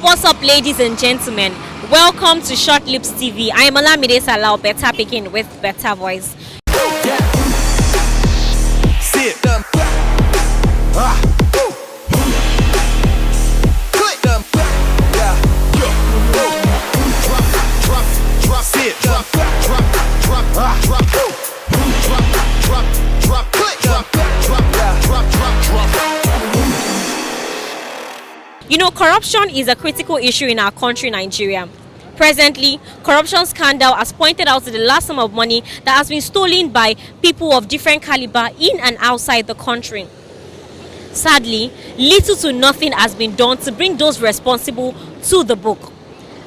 What's up, ladies and gentlemen? Welcome to ShutlipsTV. I am Olamide Salau, better picking with better voice. You know, corruption is a critical issue in our country, Nigeria. Presently, corruption scandal has pointed out to the large sum of money that has been stolen by people of different caliber in and outside the country. Sadly, little to nothing has been done to bring those responsible to the book.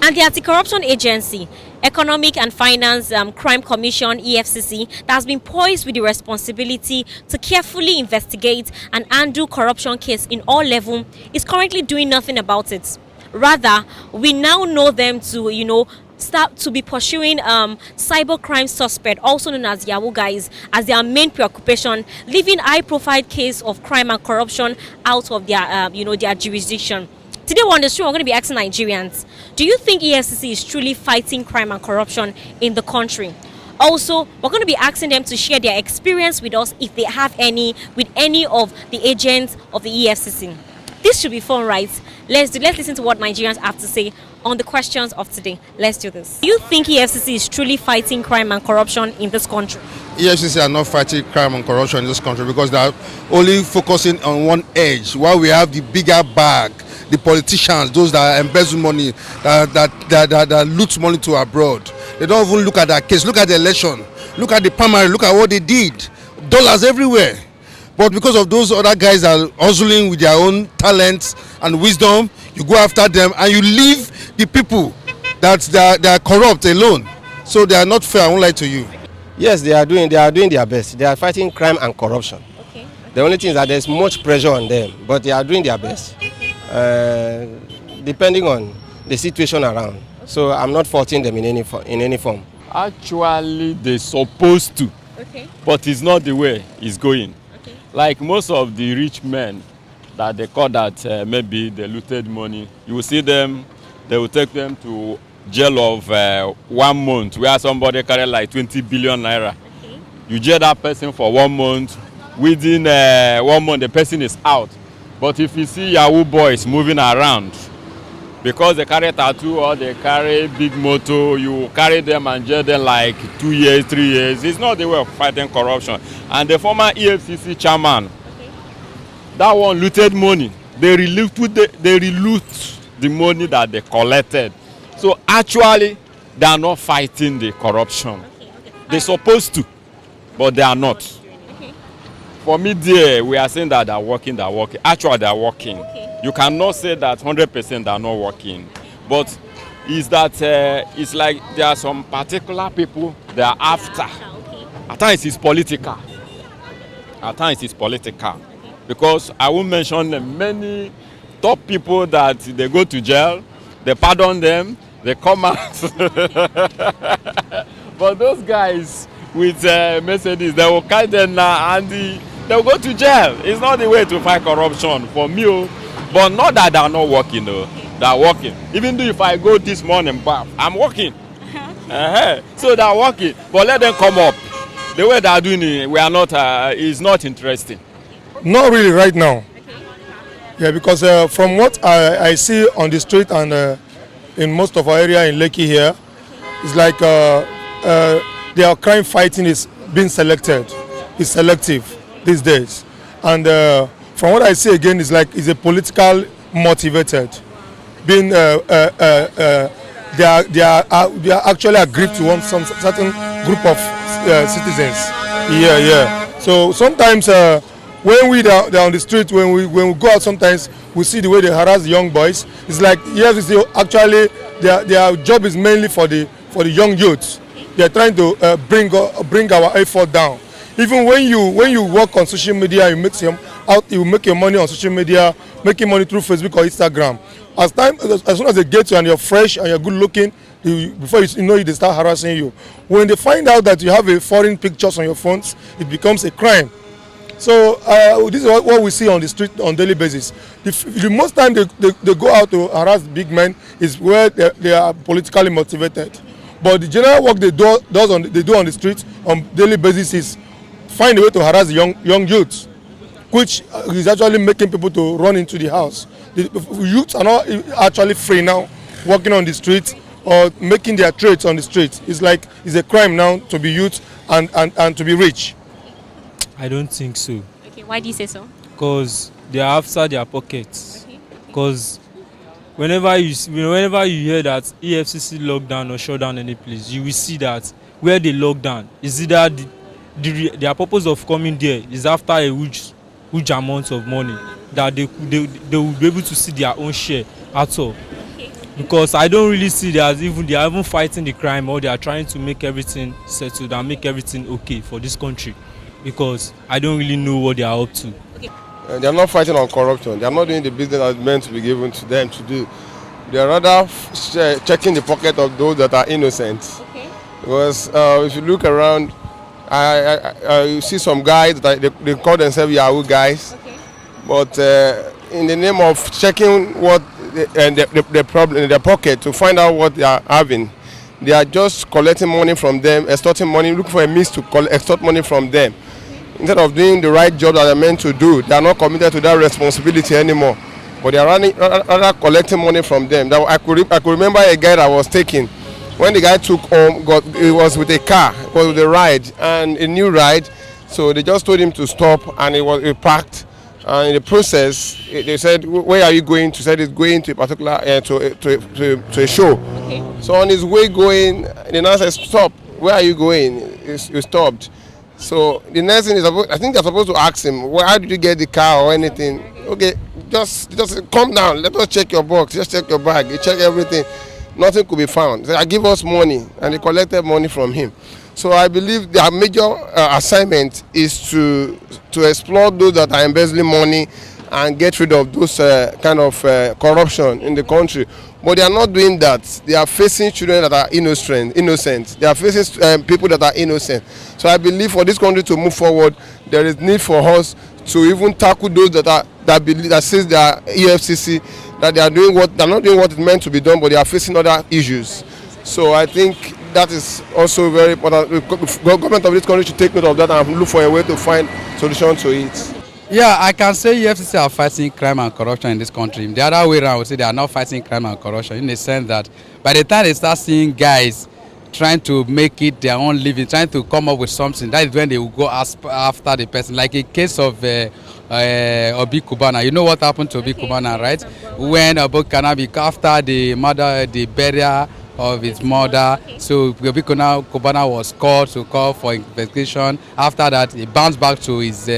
And the Anti-Corruption Agency, Economic and Finance Crime Commission, EFCC, that has been poised with the responsibility to carefully investigate and undo corruption case in all levels, is currently doing nothing about it. Rather, we now know them to, start to be pursuing cybercrime suspect, also known as Yahoo guys, as their main preoccupation, leaving high-profile case of crime and corruption out of their, their jurisdiction. Today on the show, we're going to be asking Nigerians, do you think EFCC is truly fighting crime and corruption in the country? Also, we're going to be asking them to share their experience with us, if they have any, with any of the agents of the EFCC. This should be fun, right? Let's listen to what Nigerians have to say on the questions of today. Let's do this. Do you think EFCC is truly fighting crime and corruption in this country? EFCC are not fighting crime and corruption in this country because they are only focusing on one edge, while we have the bigger bag. The politicians, those that embezzle money, that loot money to abroad. They don't even look at that case. Look at the election. Look at the primary. Look at what they did. Dollars everywhere. But because of those other guys that are hustling with their own talents and wisdom, you go after them and you leave the people that they are corrupt alone. So they are not fair. I won't lie to you. Yes, they are doing their best. They are fighting crime and corruption. Okay. The only thing is that there's much pressure on them, but they are doing their best. Depending on the situation around. So I'm not faulting them in any form. Actually, they're supposed to, but it's not the way it's going. Okay. Like most of the rich men that they call that maybe they looted money, you will see them, they will take them to jail of 1 month, where somebody carry like 20 billion naira. Okay. You jail that person for 1 month, within 1 month the person is out. But if you see Yahoo boys moving around, because they carry tattoo or they carry big motor, you carry them and jail them like 2 years, 3 years. It's not the way of fighting corruption. And the former EFCC chairman, that one looted money. They reloot the money that they collected. So actually, they are not fighting the corruption. They're supposed to, but they are not. For me, there, we are saying that they're working. Actually, they are working. Okay. You cannot say that 100% they are not working. But is that it's like there are some particular people they are after. Okay. At times it's political. Because I will mention many top people that they go to jail, they pardon them, they come out. But those guys with Mercedes, they will carry them now and they will go to jail. It's not the way to fight corruption for me. But not that they are not working though. They are working. Even though if I go this morning, I'm working. So they are working. But let them come up. The way they are doing it, we are not. Is not interesting. Not really right now. Yeah, because from what I see on the street and in most of our area in Lekki here, it's like their crime fighting is being selected. It's selective these days. And from what I see again, it's like it's a political motivated. Being they are actually aggrieved to some certain group of citizens. Yeah. So sometimes when we are on the street, when we go out, sometimes we see the way they harass the young boys. It's like yes, actually their job is mainly for the young youths. They are trying to bring our effort down. Even when you work on social media, you make your money on social media, making money through Facebook or Instagram. As soon as they get you and you're fresh and you're good looking, before you know it, they start harassing you. When they find out that you have a foreign pictures on your phones, it becomes a crime. So this is what we see on the street on daily basis. The most time they go out to harass big men is where they are politically motivated. But the general work they do on the street on daily basis is find a way to harass young youths, which is actually making people to run into the house. The youths are not actually free now, walking on the streets or making their trades on the streets. It's a crime now to be youth and to be rich. I don't think so. Okay, why do you say so? Because they are after their pockets. Because whenever you hear that EFCC lock down or shut down any place, you will see that where they lock down is either their purpose of coming there is after a huge amount of money that they will be able to see their own share at all. Because I don't really see that they are even fighting the crime, or they are trying to make everything settled and make everything okay for this country. Because I don't really know what they are up to. They are not fighting on corruption. They are not doing the business that's meant to be given to them to do. They are rather checking the pocket of those that are innocent. Okay. Because if you look around, you see some guys that they call themselves Yahoo guys. Okay. But in the name of checking what the problem in their pocket to find out what they are having, they are just collecting money from them, extorting money, looking for a means to extort money from them. Instead of doing the right job that they're meant to do, they are not committed to that responsibility anymore. But they are rather collecting money from them. I could remember a guy that was taken. When the guy took home, it was with a car, it was with a ride, and a new ride. So they just told him to stop, and he parked. And in the process, they said, "Where are you going to?" He said he's going to a particular to a show. Okay. So on his way going, the man said, "Stop. Where are you going?" He stopped. So the next thing is, I think they're supposed to ask him, "How did you get the car or anything?" Okay, just calm down. Let us check your box. Just check your bag. You check everything. Nothing could be found. They said, "Give us money," and they collected money from him. So I believe their major assignment is to explore those that are embezzling money and get rid of those kind of corruption in the country. But they are not doing that. They are facing children that are innocent. They are facing people that are innocent. So I believe for this country to move forward, there is need for us to even tackle those that says they are EFCC, that they're not doing what is meant to be done, but they are facing other issues. So I think that is also very important. The government of this country should take note of that and look for a way to find solution to it. Yeah, I can say EFCC are fighting crime and corruption in this country. The other way around, I would say they are not fighting crime and corruption, in the sense that by the time they start seeing guys trying to make it their own living, trying to come up with something, that is when they will go after the person. Like in case of Obi Kubana, you know what happened to Obi Kubana, right? When Obi Kubana, after the burial of his mother, so Obi Kubana was called for investigation. After that, he bounced back to his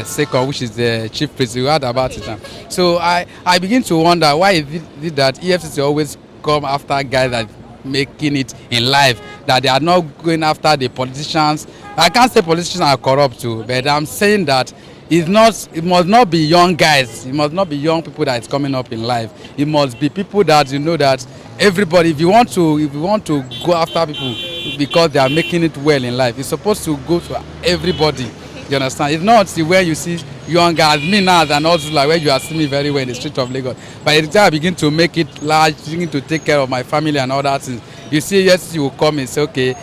second, which is the chief priest. You heard about it. So I begin to wonder why is it that EFCC always come after guys that making it in life, that they are not going after the politicians. I can't say politicians are corrupt too, but I'm saying that it must not be young guys. It must not be young people that is coming up in life. It must be people that you know that everybody. If you want to go after people because they are making it well in life, it's supposed to go to everybody. You understand? It's not where you see young guys, me now and also like where you are seeing me very well in the street of Lagos. By the time I begin to make it large, begin to take care of my family and all that things, you see, yes, you will come and say, okay,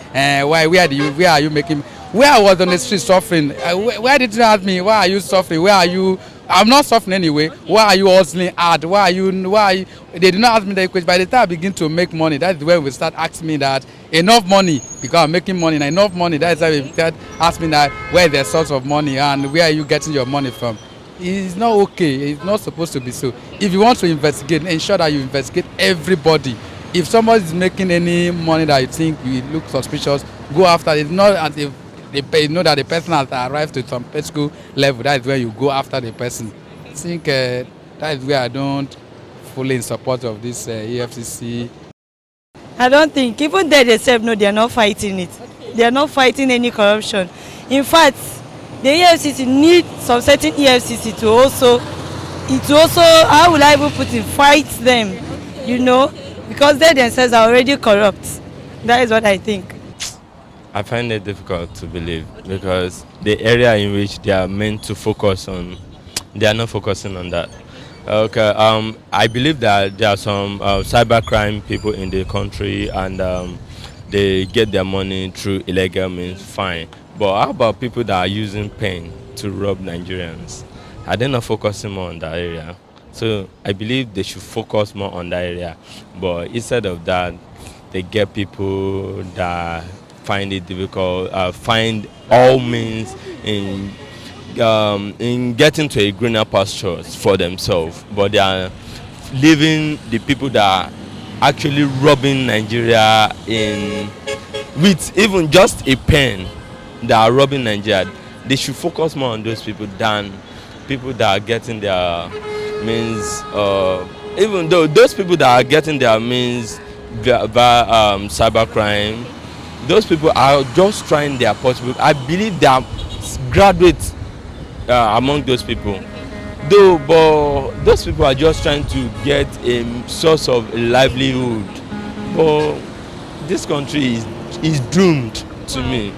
where are you making? Where I was on the street suffering, where did you ask me? Why are you suffering? Where are you? I'm not suffering anyway. Why are you hustling hard? Why are you? They did not ask me that question. By the time I begin to make money, that's when we start asking me that enough money, because I'm making money and enough money. That's why we start asking that where the source of money and where are you getting your money from. It's not okay. It's not supposed to be so. If you want to investigate, ensure that you investigate everybody. If somebody is making any money that you think you look suspicious, go after it. Not until they know that the person has arrived to some political level. That is where you go after the person. I think that is where I don't fully in support of this EFCC. I don't think, even they themselves know they are not fighting it. They are not fighting any corruption. In fact, the EFCC need some certain EFCC to also, how will I even put it, fight them, you know, because they themselves are already corrupt. That is what I think. I find it difficult to believe because the area in which they are meant to focus on, they are not focusing on that. Okay, I believe that there are some cybercrime people in the country and they get their money through illegal means, fine. But how about people that are using pen to rob Nigerians? Are they not focusing more on that area? So I believe they should focus more on that area. But instead of that, they get people that find it difficult, find all means in getting to a greener pastures for themselves. But they are leaving the people that are actually robbing Nigeria with even just a pen that are robbing Nigeria. They should focus more on those people than people that are getting their means, even though those people that are getting their means via cybercrime, those people are just trying their possible. I believe there are graduates among those people, though, but those people are just trying to get a source of livelihood. But this country is doomed to me.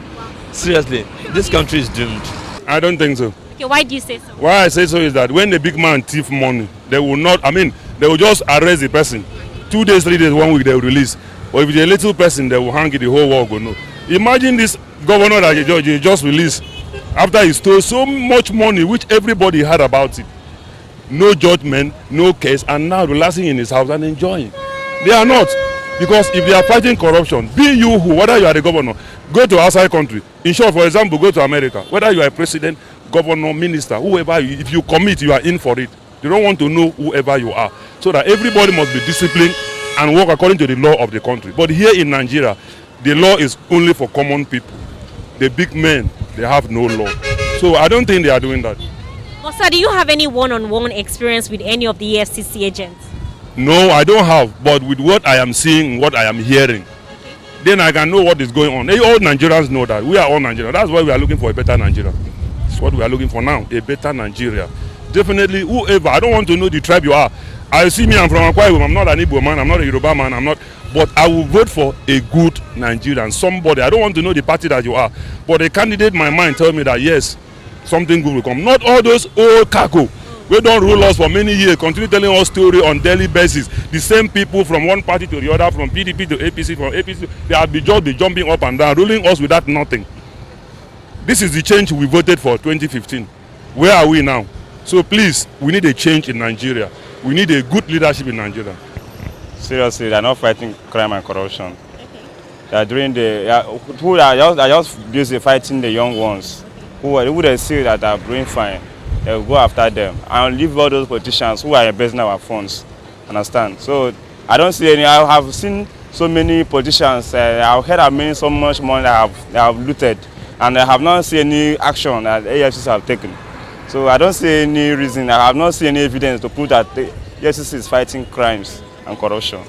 Seriously, this country is doomed. I don't think so. Okay, why do you say so? Why I say so is that when the big man thief money, they will not, they will just arrest the person. 2 days, 3 days, 1 week, they will release. But if it's a little person, they will hang it, the whole world will know. Imagine this governor that you just released after he stole so much money, which everybody heard about it. No judgment, no case, and now relaxing in his house and enjoying. They are not. Because if they are fighting corruption, be you who, whether you are the governor, go to outside country. In short, for example, go to America. Whether you are a president, governor, minister, whoever, if you commit, you are in for it. They don't want to know whoever you are. So that everybody must be disciplined and work according to the law of the country. But here in Nigeria, the law is only for common people. The big men, they have no law. So I don't think they are doing that. But sir, do you have any one-on-one experience with any of the EFCC agents? No, I don't have. But with what I am seeing, what I am hearing, then I can know what is going on. All Nigerians know that. We are all Nigerians. That's why we are looking for a better Nigeria. That's what we are looking for now, a better Nigeria. Definitely, whoever, I don't want to know the tribe you are. I see me, I'm from Akwa Ibom. I'm not an Igbo man, I'm not a Yoruba man, I'm not. But I will vote for a good Nigerian, somebody. I don't want to know the party that you are. But a candidate in my mind tell me that yes, something good will come. Not all those old kako. We don't rule us for many years, continue telling us story on daily basis. The same people from one party to the other, from PDP to APC, from APC, they have just be jumping up and down, ruling us without nothing. This is the change we voted for 2015. Where are we now? So please, we need a change in Nigeria. We need a good leadership in Nigeria. Seriously, they are not fighting crime and corruption. They are doing who are just busy fighting the young ones. Who they see that are doing fine, they will go after them and leave all those politicians who are embezzling our funds. Understand? So I don't see any. I have seen so many politicians. I've heard how many so much money they have looted, and I have not seen any action that EFCC have taken. So I don't see any reason. I have not seen any evidence to prove that the EFCC is fighting crimes and corruption.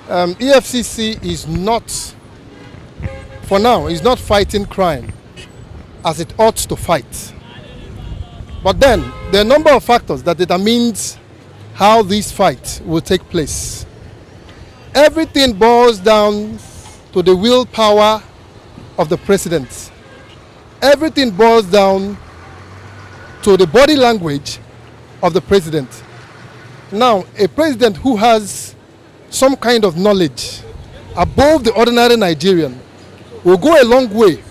EFCC is not, for now, is not fighting crime as it ought to fight. But then, there are a number of factors that determines how this fight will take place. Everything boils down to the willpower of the president. Everything boils down to the body language of the president. Now, a president who has some kind of knowledge above the ordinary Nigerian will go a long way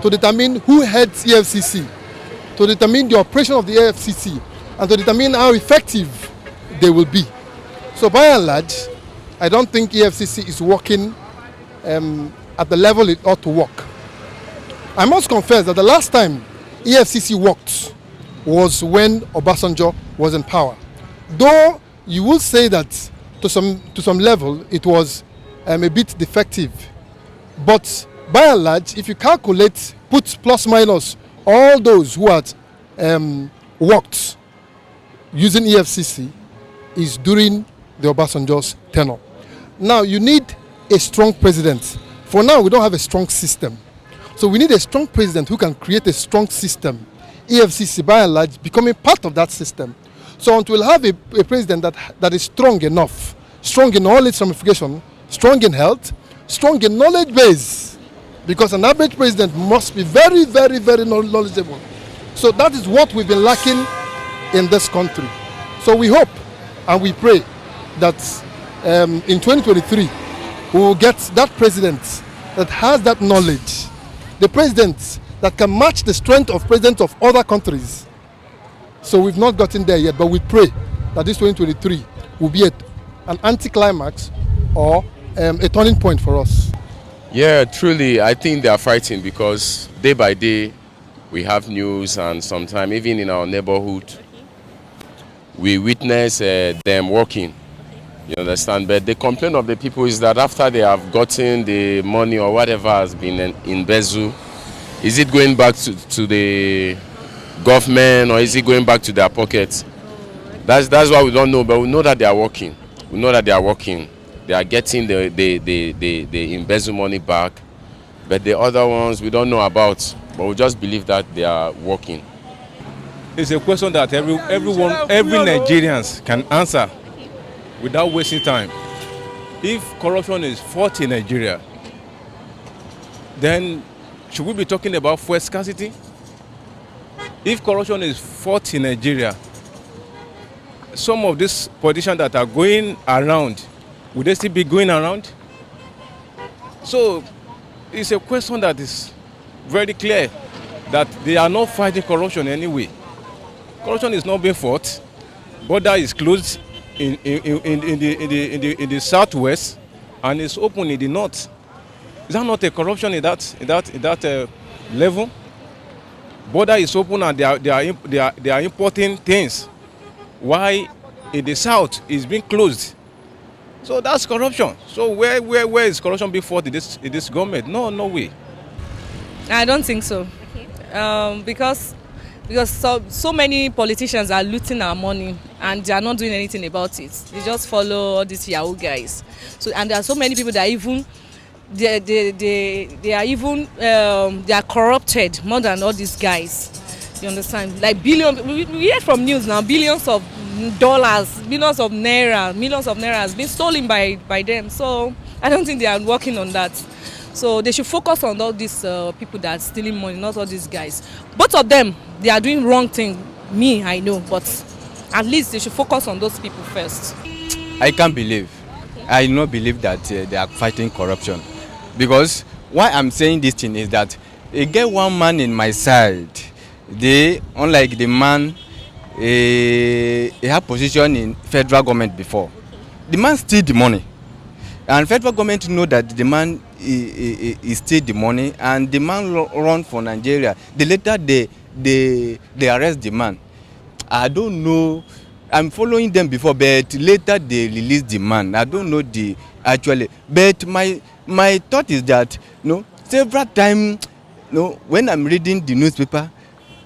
to determine who heads EFCC, to determine the operation of the EFCC, and to determine how effective they will be. So by and large, I don't think EFCC is working at the level it ought to work. I must confess that the last time EFCC worked was when Obasanjo was in power. Though you will say that to some level it was a bit defective. But by and large, if you calculate, put plus minus all those who had worked using EFCC is during the Obasanjo's tenure. Now you need a strong president. For now, we don't have a strong system. So we need a strong president who can create a strong system. EFCC, by and large, becoming part of that system. So until we have a president that is strong enough, strong in all its ramifications, strong in health, strong in knowledge base, because an average president must be very, very, very knowledgeable. So that is what we've been lacking in this country. So we hope and we pray that in 2023 we will get that president that has that knowledge, the president that can match the strength of presidents of other countries. So we've not gotten there yet, but we pray that this 2023 will be an anticlimax or a turning point for us. Yeah, truly, I think they are fighting because day by day we have news, and sometimes even in our neighborhood we witness them working. You understand? But the complaint of the people is that after they have gotten the money or whatever has been embezzled, is it going back to the government or is it going back to their pockets? That's what we don't know, but we know that they are working. We know that they are working. They are getting the embezzled money back, but the other ones we don't know about, but we just believe that they are working. It's a question that every Nigerians can answer without wasting time. If corruption is fought in Nigeria, then should we be talking about fuel scarcity? If corruption is fought in Nigeria, some of these politicians that are going around, would they still be going around? So it's a question that is very clear that they are not fighting corruption anyway. Corruption is not being fought. Border is closed in the southwest and it's open in the north. Is that not a corruption in that level? Border is open and they are importing things. Why in the south is being closed? So that's corruption. So where is corruption being fought in this government? No way. I don't think so. Okay. Because so many politicians are looting our money and they are not doing anything about it. They just follow all these Yahoo guys. So and there are so many people that even they are corrupted more than all these guys. You understand? Like billions, we hear from news now, billions of dollars, billions of naira has been stolen by them. So I don't think they are working on that. So they should focus on all these people that are stealing money, not all these guys. Both of them, they are doing wrong thing. Me, I know, but at least they should focus on those people first. I can't believe. I do not believe that they are fighting corruption. Because why I'm saying this thing is that I get one man in my side. They, unlike the man, he had position in federal government before. The man steal the money. And federal government know that the man is steal the money and the man run for Nigeria. Later they arrest the man. I don't know. I'm following them before, but later they release the man. I don't know the actually. But my thought is that several times when I'm reading the newspaper,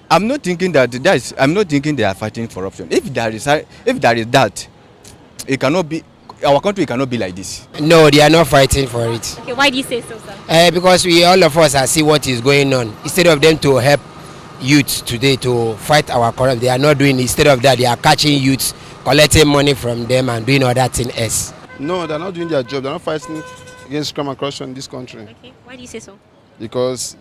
I'm not thinking they are fighting corruption. If there is that, it cannot be. Our country cannot be like this. No, they are not fighting for it. Okay, why do you say so, sir? Because all of us are see what is going on. Instead of them to help youths today to fight our corruption, they are not doing it. Instead of that, they are catching youths, collecting money from them and doing other things else. No, they're not doing their job. They're not fighting against crime and corruption in this country. Okay, why do you say so? Because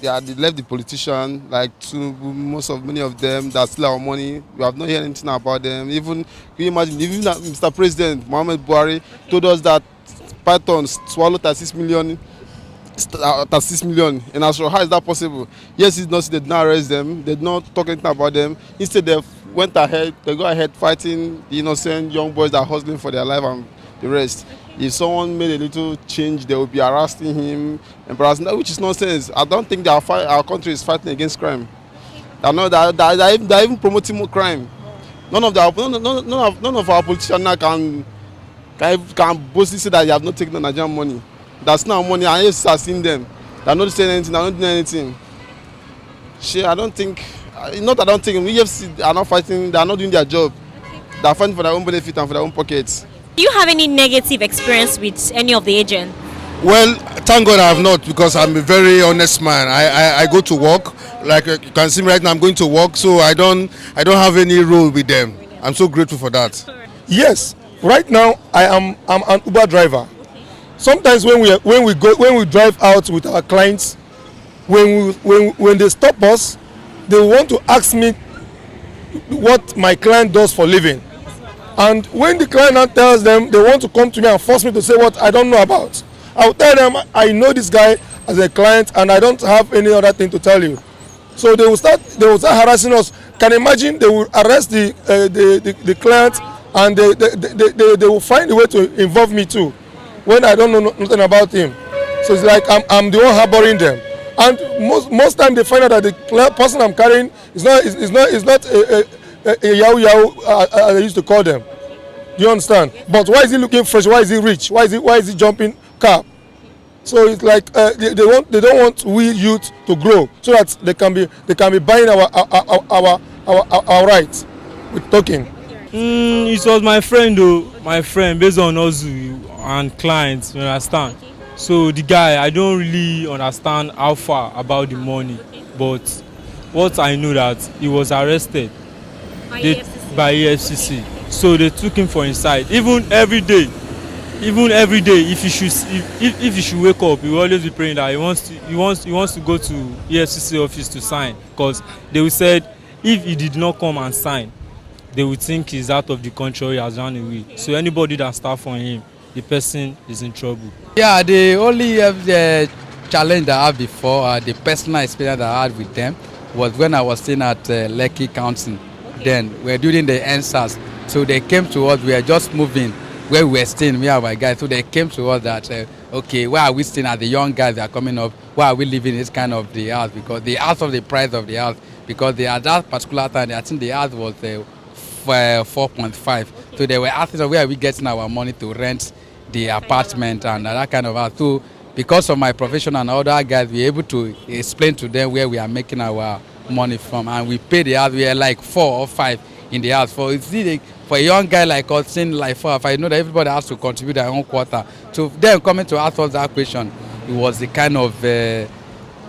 they left the politician, many of them that steal our money. We have not heard anything about them. Even, can you imagine, even Mr. President Muhammad Buhari told us that Python swallowed 36 million. And as for how is that possible? Yes, it's not, they did not arrest them, they did not talk anything about them. Instead, they go ahead fighting the innocent young boys that are hustling for their life and the rest. If someone made a little change, they will be harassing him, embarrassing that, which is nonsense. I don't think that our country is fighting against crime. They're even promoting more crime. None of our politicians now can boastfully say that they have not taken the Nigerian money. That's not money, and yes, I've seen them. They're not saying anything, they're not doing anything. I don't think EFCC are not fighting, they are not doing their job. They're fighting for their own benefit and for their own pockets. Do you have any negative experience with any of the agents? Well, thank God I have not, because I'm a very honest man. I go to work, like you can see me right now, I'm going to work, so I don't have any role with them. I'm so grateful for that. Yes, right now I'm an Uber driver. sometimes when we drive out with our clients, when they stop us, they want to ask me what my client does for living. And when the client now tells them, they want to come to me and force me to say what I don't know about. I'll tell them I know this guy as a client and I don't have any other thing to tell you. So they will start harassing us. Can you imagine? They will arrest the client and they will find a way to involve me too when I don't know nothing about him. So it's like I'm the one harboring them. And most time they find out that the person I'm carrying is not a yahoo I used to call them. Do you understand? But why is he looking fresh? Why is he rich? Why is he jumping car? So it's like they don't want we youth to grow so that they can be buying our rights with talking. It was my friend though, my friend based on us and clients, you understand. So the guy, I don't really understand how far about the money, but what I know that he was arrested by EFCC. So they took him for inside. Even every day, if he should wake up, he will always be praying that he wants to go to EFCC office to sign, because they will said if he did not come and sign, they would think he's out of the country or he has run away. So anybody that starts for him, the person is in trouble. Yeah, the only challenge that I had before, the personal experience that I had with them was when I was staying at Lekki County. Then we were doing the answers. So they came to us, we were just moving where we were staying, me and my guys. So they came to us that, okay, why are we staying at the young guys that are coming up? Why are we living this kind of the house? Because they asked of the price of the house. Because at that particular time, I think the house was 4.5. So they were asking us where are we getting our money to rent the apartment and that kind of house. So because of my profession and other guys, we were able to explain to them where we are making our money from. And we pay the house, we are like 4 or 5 in the house. For a young guy like us, saying like 4 or 5, I know that everybody has to contribute their own quarter. So them coming to ask us that question, it was the kind of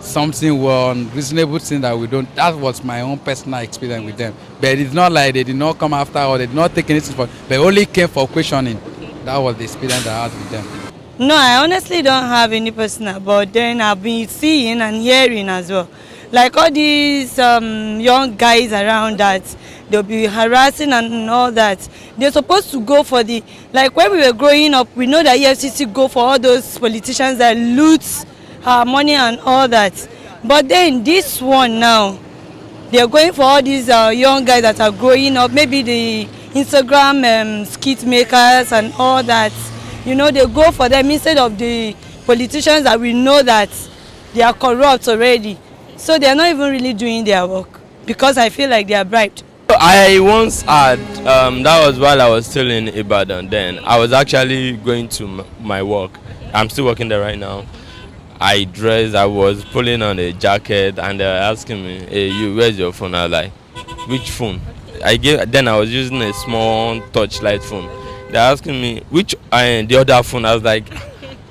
something one reasonable thing that we don't. That was my own personal experience with them. But it's not like they did not come after or they did not take anything for. They only came for questioning. That was the experience that I had with them. No, I honestly don't have any personal, but then I've been seeing and hearing as well. Like all these young guys around that they'll be harassing and all that. They're supposed to go for the, like when we were growing up, we know that EFCC go for all those politicians that loot money and all that. But then this one now, they're going for all these young guys that are growing up, maybe the Instagram skit makers and all that. You know, they go for them instead of the politicians that we know that they are corrupt already. So they are not even really doing their work because I feel like they are bribed. I once had, that was while I was still in Ibadan then. I was actually going to my work. I'm still working there right now. I was pulling on a jacket and they were asking me, hey, where's your phone? I was like, which phone? Then I was using a small touchlight phone. They're asking me, the other phone? I was like,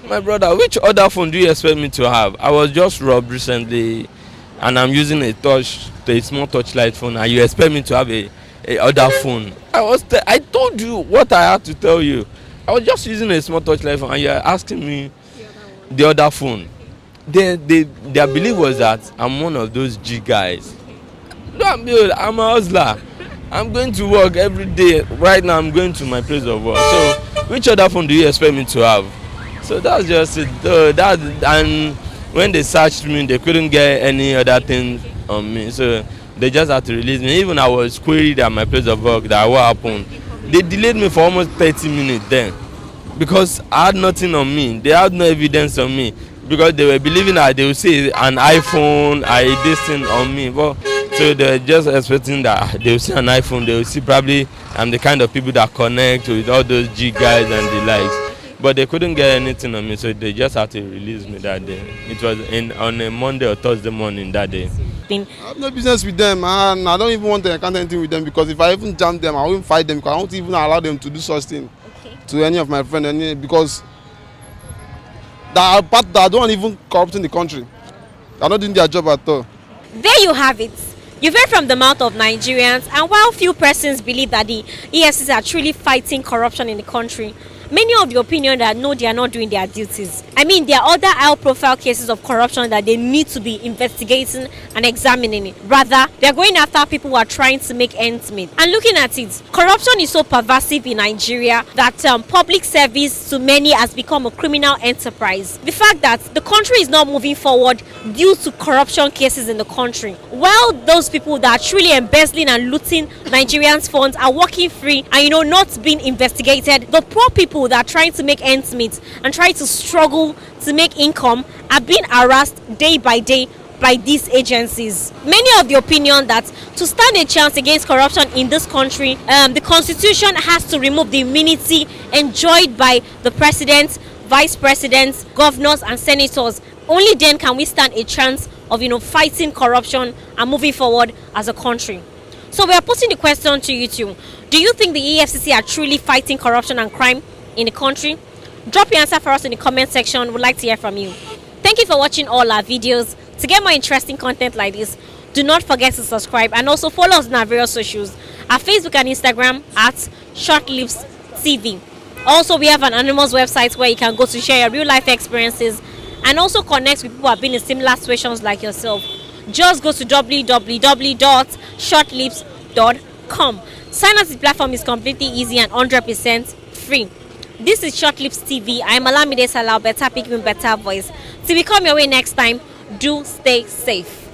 my brother, which other phone do you expect me to have? I was just robbed recently and I'm using a small touchlight phone and you expect me to have a other phone. I told you what I had to tell you. I was just using a small touchlight phone and you're asking me the other phone. Their belief was that I'm one of those G guys. No, I'm a hustler. I'm going to work every day. Right now I'm going to my place of work. So which other phone do you expect me to have? So that's just it. And when they searched me, they couldn't get any other thing on me. So they just had to release me. Even I was queried at my place of work that what happened. They delayed me for almost 30 minutes then. Because I had nothing on me. They had no evidence on me. Because they were believing that they would see an iPhone, this thing on me. But so they were just expecting that they would see an iPhone. They would see probably I'm the kind of people that connect with all those G guys and the likes. But they couldn't get anything on me, so they just had to release me that day. It was on a Monday or Thursday morning that day. I have no business with them, and I don't even want to encounter anything with them because if I even jam them, I won't fight them because I won't even allow them to do such thing to any of my friends. Because that don't even corrupt in the country. They're not doing their job at all. There you have it. You've heard from the mouth of Nigerians, and while few persons believe that the EFCC are truly fighting corruption in the country, many of the opinion that no, they are not doing their duties. I mean, there are other high-profile cases of corruption that they need to be investigating and examining it. Rather, they are going after people who are trying to make ends meet. And looking at it, corruption is so pervasive in Nigeria that public service to many has become a criminal enterprise. The fact that the country is not moving forward due to corruption cases in the country, while those people that are truly embezzling and looting Nigerians' funds are walking free and not being investigated, the poor people that are trying to make ends meet and try to struggle to make income are being harassed day by day by these agencies. Many of the opinion that to stand a chance against corruption in this country, the constitution has to remove the immunity enjoyed by the president, vice presidents, governors and senators. Only then can we stand a chance of fighting corruption and moving forward as a country. So we are posing the question to you too. Do you think the EFCC are truly fighting corruption and crime in the country? Drop your answer for us in the comment section. We'd like to hear from you. Thank you for watching all our videos. To get more interesting content like this, do not forget to subscribe and also follow us on our various socials, our Facebook and Instagram at ShutlipsTV. Also, we have an anonymous website where you can go to share your real life experiences and also connect with people who have been in similar situations like yourself. Just go to www.shutlipsTV.com. Sign up to the platform is completely easy and 100% free. This is ShutlipsTV. I am Alamide Salah, better people, better voice. Till we come your way next time, do stay safe.